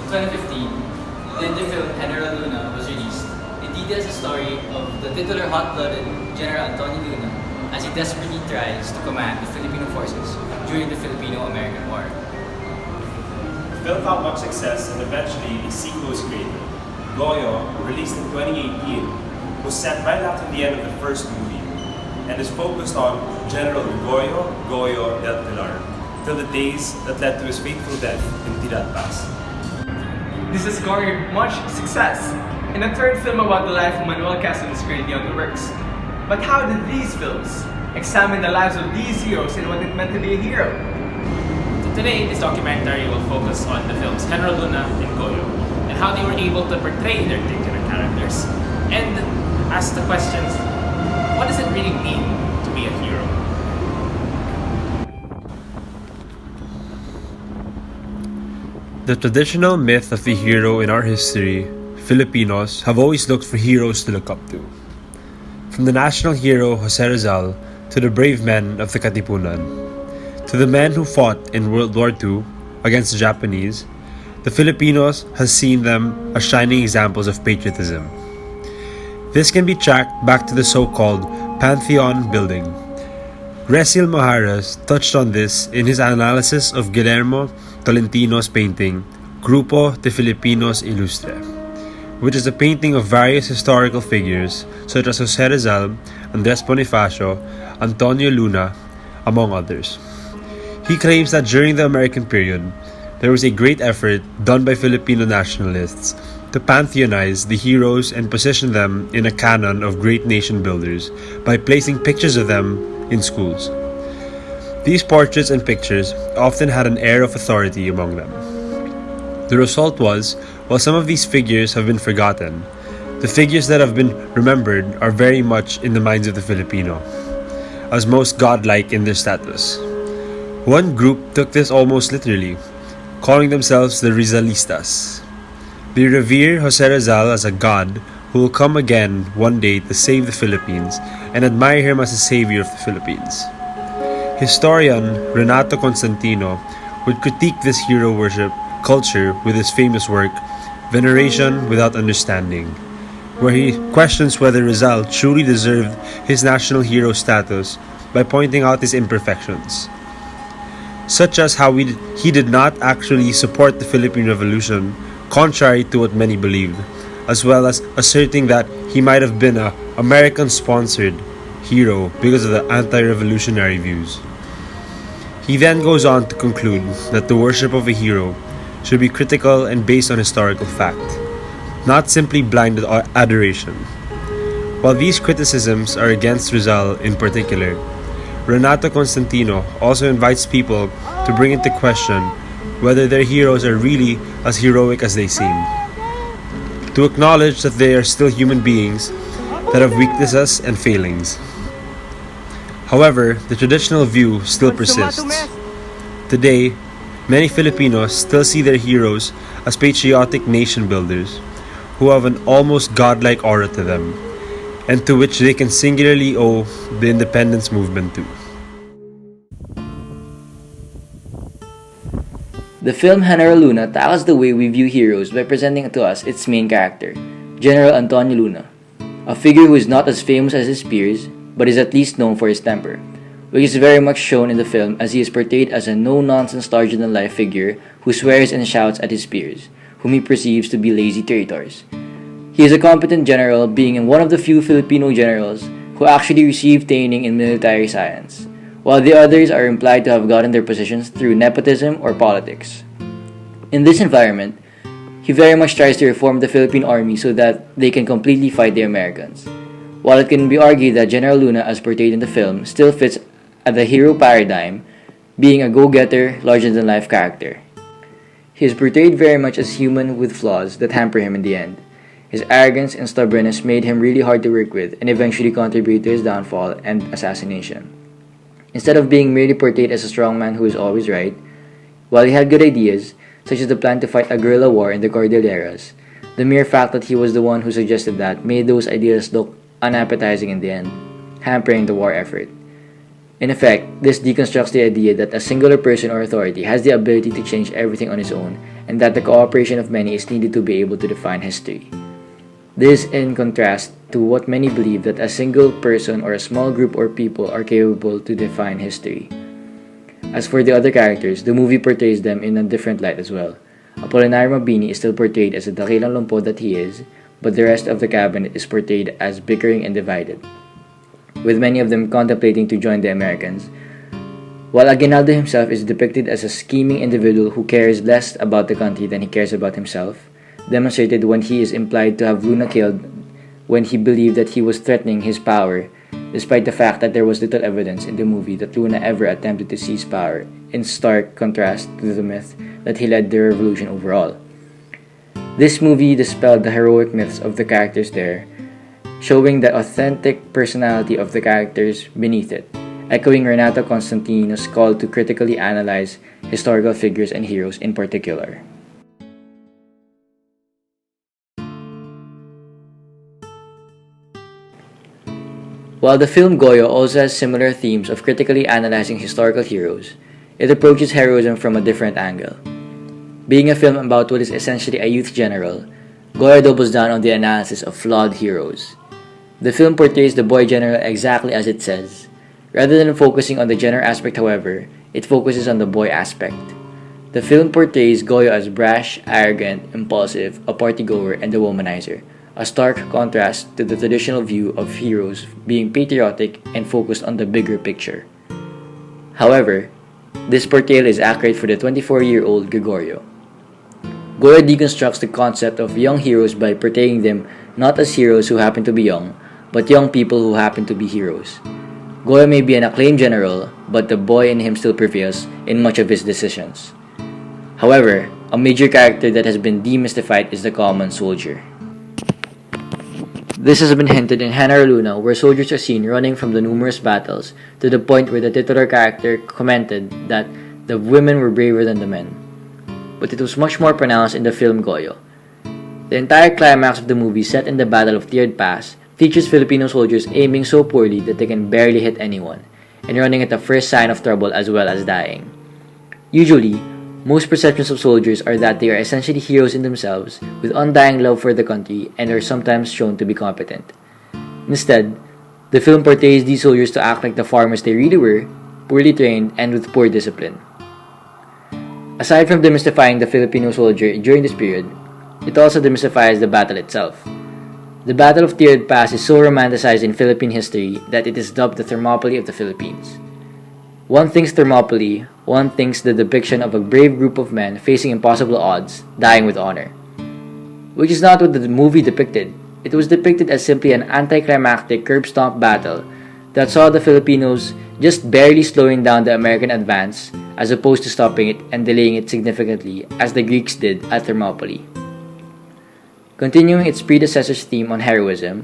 2015, the indie film Heneral was released. It details the story of the titular hot-blooded General Antonio Luna as he desperately tries to command the Filipino forces during the Filipino-American War. The film found much success and eventually a sequel was created. Goyo, released in 2018, was set right after the end of the first movie and is focused on General Goyo del Pilar till the days that led to his fateful death in Tirat Pass. This has garnered much success, and a third film about the life of Manuel Quezon is currently on the works. But how did these films examine the lives of these heroes and what it meant to be a hero? Today, this documentary will focus on the films Heneral and Goyo and how they were able to portray their titular characters and ask the questions, what does it really mean to be a hero? The traditional myth of the hero in our history, Filipinos have always looked for heroes to look up to. From the national hero Jose Rizal to the brave men of the Katipunan, to the men who fought in World War II against the Japanese, the Filipinos has seen them as shining examples of patriotism. This can be tracked back to the so-called Pantheon building. Resil Maharas touched on this in his analysis of Guillermo Tolentino's painting Grupo de Filipinos Ilustre, which is a painting of various historical figures such as Jose Rizal, Andres Bonifacio, Antonio Luna, among others. He claims that during the American period, there was a great effort done by Filipino nationalists to pantheonize the heroes and position them in a canon of great nation builders by placing pictures of them in schools. These portraits and pictures often had an air of authority among them. The result was, while some of these figures have been forgotten, the figures that have been remembered are very much in the minds of the Filipino, as most godlike in their status. One group took this almost literally, calling themselves the Rizalistas. They revere Jose Rizal as a god who will come again one day to save the Philippines and admire him as a savior of the Philippines. Historian Renato Constantino would critique this hero worship culture with his famous work, Veneration Without Understanding, where he questions whether Rizal truly deserved his national hero status by pointing out his imperfections, such as how he did not actually support the Philippine Revolution, contrary to what many believed, as well as asserting that he might have been an American-sponsored hero because of the anti-revolutionary views. He then goes on to conclude that the worship of a hero should be critical and based on historical fact, not simply blind adoration. While these criticisms are against Rizal in particular, Renato Constantino also invites people to bring into question whether their heroes are really as heroic as they seem, to acknowledge that they are still human beings that have weaknesses and failings. However, the traditional view still persists. Today, many Filipinos still see their heroes as patriotic nation builders who have an almost godlike aura to them, and to which they can singularly owe the independence movement to. The film Heneral tackles the way we view heroes by presenting to us its main character, General Antonio Luna, a figure who is not as famous as his peers, but is at least known for his temper, which is very much shown in the film as he is portrayed as a no-nonsense larger-than-life figure who swears and shouts at his peers, whom he perceives to be lazy traitors. He is a competent general, being one of the few Filipino generals who actually received training in military science, while the others are implied to have gotten their positions through nepotism or politics. In this environment, he very much tries to reform the Philippine army so that they can completely fight the Americans. While it can be argued that General Luna, as portrayed in the film, still fits at the hero paradigm, being a go-getter, larger-than-life character. He is portrayed very much as human with flaws that hamper him in the end. His arrogance and stubbornness made him really hard to work with and eventually contributed to his downfall and assassination. Instead of being merely portrayed as a strong man who is always right, while he had good ideas, such as the plan to fight a guerrilla war in the Cordilleras, the mere fact that he was the one who suggested that made those ideas look unappetizing in the end, hampering the war effort. In effect, this deconstructs the idea that a singular person or authority has the ability to change everything on its own, and that the cooperation of many is needed to be able to define history. This is in contrast to what many believe, that a single person or a small group or people are capable to define history. As for the other characters, the movie portrays them in a different light as well. Apolinario Mabini is still portrayed as a dakilang lumpo that he is, but the rest of the cabinet is portrayed as bickering and divided, with many of them contemplating to join the Americans, while Aguinaldo himself is depicted as a scheming individual who cares less about the country than he cares about himself, demonstrated when he is implied to have Luna killed when he believed that he was threatening his power, despite the fact that there was little evidence in the movie that Luna ever attempted to seize power, in stark contrast to the myth that he led the revolution overall. This movie dispelled the heroic myths of the characters there, showing the authentic personality of the characters beneath it, echoing Renato Constantino's call to critically analyze historical figures and heroes in particular. While the film Goyo also has similar themes of critically analyzing historical heroes, it approaches heroism from a different angle. Being a film about what is essentially a youth general, Goyo doubles down on the analysis of flawed heroes. The film portrays the boy general exactly as it says. Rather than focusing on the general aspect, however, it focuses on the boy aspect. The film portrays Goyo as brash, arrogant, impulsive, a partygoer, and a womanizer, a stark contrast to the traditional view of heroes being patriotic and focused on the bigger picture. However, this portrayal is accurate for the 24-year-old Gregorio. Goyo deconstructs the concept of young heroes by portraying them not as heroes who happen to be young, but young people who happen to be heroes. Goyo may be an acclaimed general, but the boy in him still prevails in much of his decisions. However, a major character that has been demystified is the common soldier. This has been hinted in Heneral, where soldiers are seen running from the numerous battles, to the point where the titular character commented that the women were braver than the men. But it was much more pronounced in the film Goyo. The entire climax of the movie, set in the Battle of Tiered Pass, features Filipino soldiers aiming so poorly that they can barely hit anyone, and running at the first sign of trouble as well as dying. Usually, most perceptions of soldiers are that they are essentially heroes in themselves, with undying love for the country, and are sometimes shown to be competent. Instead, the film portrays these soldiers to act like the farmers they really were, poorly trained and with poor discipline. Aside from demystifying the Filipino soldier during this period, it also demystifies the battle itself. The Battle of Tiered Pass is so romanticized in Philippine history that it is dubbed the Thermopylae of the Philippines. One thinks Thermopylae, one thinks the depiction of a brave group of men facing impossible odds, dying with honor. Which is not what the movie depicted. It was depicted as simply an anticlimactic curb-stomp battle that saw the Filipinos just barely slowing down the American advance, as opposed to stopping it and delaying it significantly, as the Greeks did at Thermopylae. Continuing its predecessor's theme on heroism,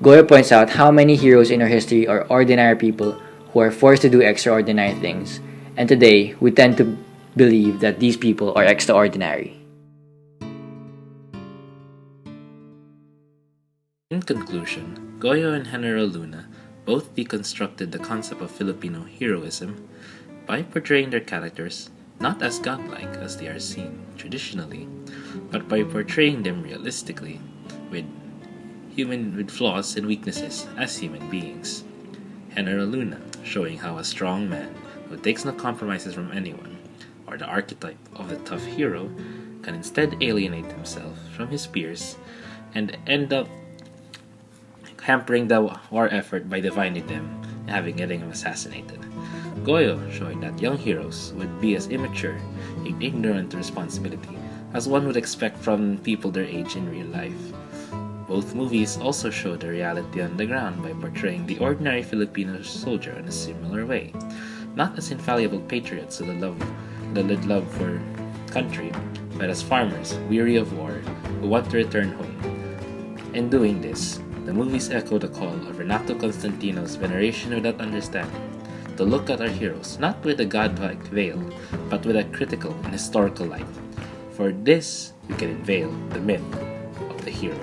Goyo points out how many heroes in our history are ordinary people who are forced to do extraordinary things, and today we tend to believe that these people are extraordinary. In conclusion, Goyo and Heneral both deconstructed the concept of Filipino heroism by portraying their characters not as godlike as they are seen traditionally, but by portraying them realistically, with flaws and weaknesses as human beings. Heneral showing how a strong man who takes no compromises from anyone, or the archetype of the tough hero, can instead alienate himself from his peers and end up hampering the war effort by dividing them and getting them assassinated. Goyo showing that young heroes would be as immature and ignorant to responsibility as one would expect from people their age in real life. Both movies also show the reality on the ground by portraying the ordinary Filipino soldier in a similar way, not as infallible patriots with love for country, but as farmers weary of war who want to return home. In doing this, the movies echo the call of Renato Constantino's Veneration Without Understanding, to look at our heroes not with a godlike veil, but with a critical and historical light. For this, we can unveil the myth of the hero.